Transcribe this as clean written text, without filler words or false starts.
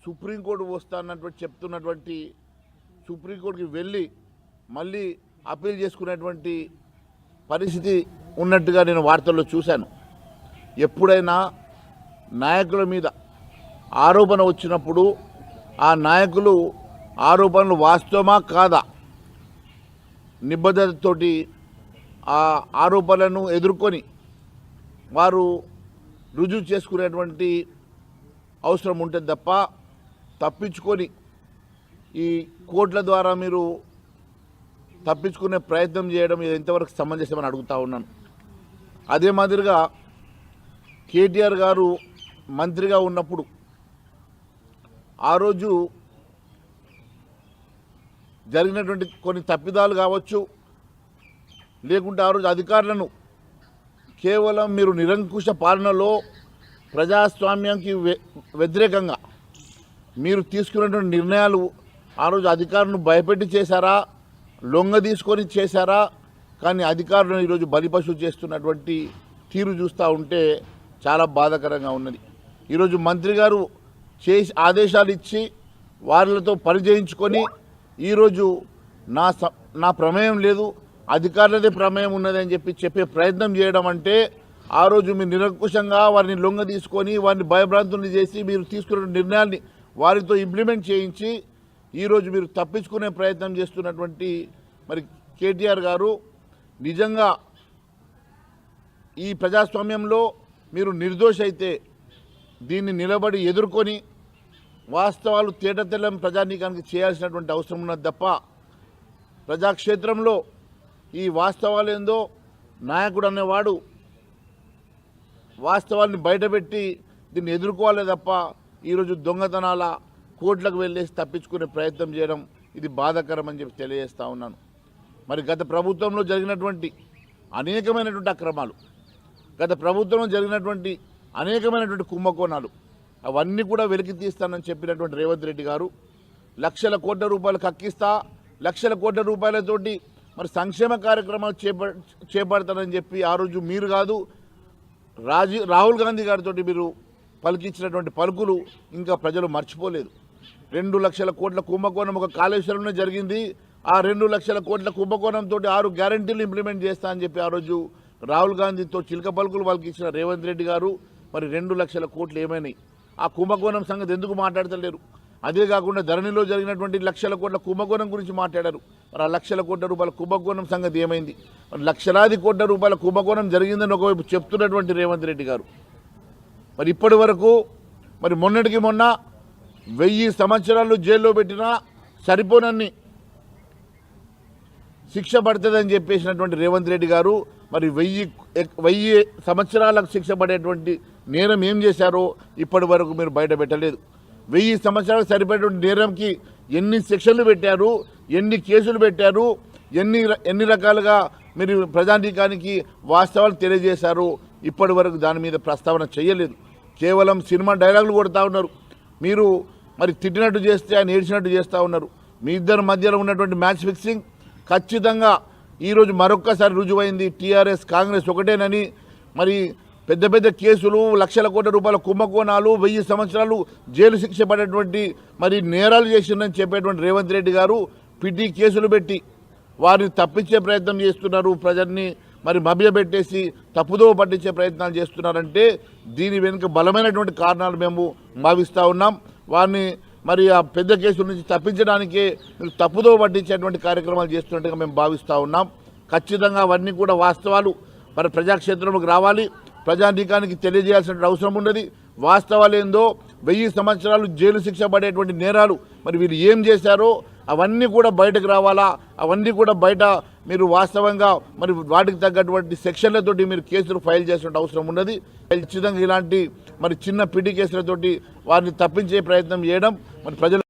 Supreme court వస్తానన్నటువంటి చెప్తున్నటువంటి సుప్రీంకోర్టుకి వెళ్ళి మళ్ళీ అప్పీల్ చేసుకునేటువంటి పరిస్థితి ఉన్నట్టుగా నేను వార్తల్లో చూశాను. ఎప్పుడైనా నాయకుల మీద ఆరోపణ వచ్చినప్పుడు ఆ నాయకులు ఆరోపణలు వాస్తవమా కాదా నిబద్ధతతోటి ఆ ఆరోపణలను ఎదుర్కొని వారు రుజువు చేసుకునేటువంటి అవసరం ఉంటుంది తప్ప తప్పించుకొని ఈ కోర్టుల ద్వారా మీరు తప్పించుకునే ప్రయత్నం చేయడం ఎంతవరకు సమంజసమని అడుగుతా ఉన్నాను. అదే మాదిరిగా కేటీఆర్ గారు మంత్రిగా ఉన్నప్పుడు ఆ రోజు జరిగినటువంటి కొన్ని తప్పిదాలు కావచ్చు, లేకుంటే ఆ రోజు అధికారులను కేవలం మీరు నిరంకుశ పాలనలో ప్రజాస్వామ్యానికి వ్యతిరేకంగా మీరు తీసుకున్నటువంటి నిర్ణయాలు ఆ రోజు అధికారులను భయపెట్టి చేశారా, లొంగ తీసుకొని చేశారా? కానీ అధికారులను ఈరోజు బలిపశువు చేస్తున్నటువంటి తీరు చూస్తూ ఉంటే చాలా బాధాకరంగా ఉన్నది. ఈరోజు మంత్రి గారు చేసి ఆదేశాలు ఇచ్చి వారితో పని చేయించుకొని ఈరోజు నా ప్రమేయం లేదు, అధికారులదే ప్రమేయం ఉన్నదని చెప్పే ప్రయత్నం చేయడం అంటే ఆ రోజు మీరు నిరంకుశంగా వారిని లొంగ తీసుకొని వారిని భయభ్రాంతుల్ని చేసి మీరు తీసుకున్న నిర్ణయాన్ని వారితో ఇంప్లిమెంట్ చేయించి ఈరోజు మీరు తప్పించుకునే ప్రయత్నం చేస్తున్నటువంటి మరి కేటీఆర్ గారు నిజంగా ఈ ప్రజాస్వామ్యంలో మీరు నిర్దోషి అయితే దీన్ని నిలబడి ఎదుర్కొని వాస్తవాలు తేటతెల్లం ప్రజానీకానికి చేయాల్సినటువంటి అవసరం ఉన్నది తప్ప ప్రజాక్షేత్రంలో ఈ వాస్తవాలు ఏందో నాయకుడు అనేవాడు వాస్తవాన్ని బయటపెట్టి దీన్ని ఎదుర్కోవాలి తప్ప ఈరోజు దొంగతనాల కోర్టులకు వెళ్ళేసి తప్పించుకునే ప్రయత్నం చేయడం ఇది బాధాకరం అని చెప్పి తెలియజేస్తూ ఉన్నాను. మరి గత ప్రభుత్వంలో జరిగినటువంటి అనేకమైనటువంటి అక్రమాలు, గత ప్రభుత్వంలో జరిగినటువంటి అనేకమైనటువంటి కుంభకోణాలు అవన్నీ కూడా వెలికి తీస్తానని చెప్పినటువంటి రేవంత్ రెడ్డి గారు లక్షల కోట్ల రూపాయలు కక్కిస్తా, లక్షల కోట్ల రూపాయలతోటి మరి సంక్షేమ కార్యక్రమాలు చేపడతానని చెప్పి ఆ రోజు మీరు కాదు రాహుల్ గాంధీ గారితో మీరు పలికించినటువంటి పలుకులు ఇంకా ప్రజలు మర్చిపోలేదు. 2 లక్షల కోట్ల కుంభకోణం ఒక కాళేశ్వరంలో జరిగింది. ఆ 2 లక్షల కోట్ల కుంభకోణంతో 6 గ్యారంటీలు ఇంప్లిమెంట్ చేస్తా అని చెప్పి ఆ రోజు రాహుల్ గాంధీతో చిలక పలుకులు పలికించిన రేవంత్ రెడ్డి గారు మరి 2 లక్షల కోట్లు ఏమైనాయి? ఆ కుంభకోణం సంగతి ఎందుకు మాట్లాడతలేరు? అదే కాకుండా ధరణిలో జరిగినటువంటి లక్షల కోట్ల కుంభకోణం గురించి మాట్లాడారు. మరి ఆ లక్షల కోట్ల రూపాయల కుంభకోణం సంగతి ఏమైంది? మరి లక్షలాది కోట్ల రూపాయల కుంభకోణం జరిగిందని ఒకవైపు చెప్తున్నటువంటి రేవంత్ రెడ్డి గారు మరి ఇప్పటి వరకు మరి మొన్నటికి మొన్న 1000 సంవత్సరాలు జైల్లో పెట్టినా సరిపోనన్ని శిక్ష పడుతుందని చెప్పేసినటువంటి రేవంత్ రెడ్డి గారు మరి 1000 సంవత్సరాలకు శిక్ష పడేటువంటి నేరం ఏం చేశారో ఇప్పటి వరకు మీరు బయట పెట్టలేదు. 1000 సంవత్సరాలకు సరిపడేటువంటి నేరంకి ఎన్ని శిక్షలు పెట్టారు, ఎన్ని కేసులు పెట్టారు, ఎన్ని రకాలుగా మీరు ప్రజానీకానికి వాస్తవాలు తెలియజేశారు, ఇప్పటి వరకు దాని మీద ప్రస్తావన చేయలేదు. కేవలం సినిమా డైలాగులు కొడతా ఉన్నారు. మీరు మరి తిట్టినట్టు చేస్తే ఆయన ఏడ్చినట్టు చేస్తూ ఉన్నారు. మీ ఇద్దరి మధ్యలో ఉన్నటువంటి మ్యాచ్ ఫిక్సింగ్ ఖచ్చితంగా ఈరోజు మరొక్కసారి రుజువైంది. టీఆర్ఎస్ కాంగ్రెస్ ఒకటేనని మరి పెద్ద పెద్ద కేసులు, లక్షల కోట్ల రూపాయల కుంభకోణాలు, 1000 సంవత్సరాలు జైలు శిక్ష పడేటువంటి మరి నేరాలు చేసిందని చెప్పేటువంటి రేవంత్ రెడ్డి గారు పిటి కేసులు పెట్టి వారిని తప్పించే ప్రయత్నం చేస్తున్నారు. ప్రజల్ని మరి మభ్యపెట్టేసి తప్పుదో పట్టించే ప్రయత్నాలు చేస్తున్నారంటే దీని వెనుక బలమైనటువంటి కారణాలు మేము భావిస్తూ ఉన్నాం. వారిని మరి ఆ పెద్ద కేసుల నుంచి తప్పించడానికే మీరు తప్పుదో పట్టించేటువంటి కార్యక్రమాలు చేస్తున్నట్టుగా మేము భావిస్తూ ఉన్నాం. ఖచ్చితంగా అవన్నీ కూడా వాస్తవాలు మరి ప్రజాక్షేత్రంలోకి రావాలి, ప్రజానీకానికి తెలియజేయాల్సిన అవసరం ఉన్నది. వాస్తవాలు ఏందో 1000 సంవత్సరాలు జైలు శిక్ష పడేటువంటి నేరాలు మరి వీరు ఏం చేశారో అవన్నీ కూడా బయటకు రావాలా. అవన్నీ కూడా బయట మీరు వాస్తవంగా మరి వాటికి తగ్గటువంటి సెక్షన్లతోటి మీరు కేసులు ఫైల్ చేసిన అవసరం ఉన్నది. ఖచ్చితంగా ఇలాంటి మరి చిన్న పిటి కేసులతోటి వారిని తప్పించే ప్రయత్నం చేయడం మరి ప్రజలు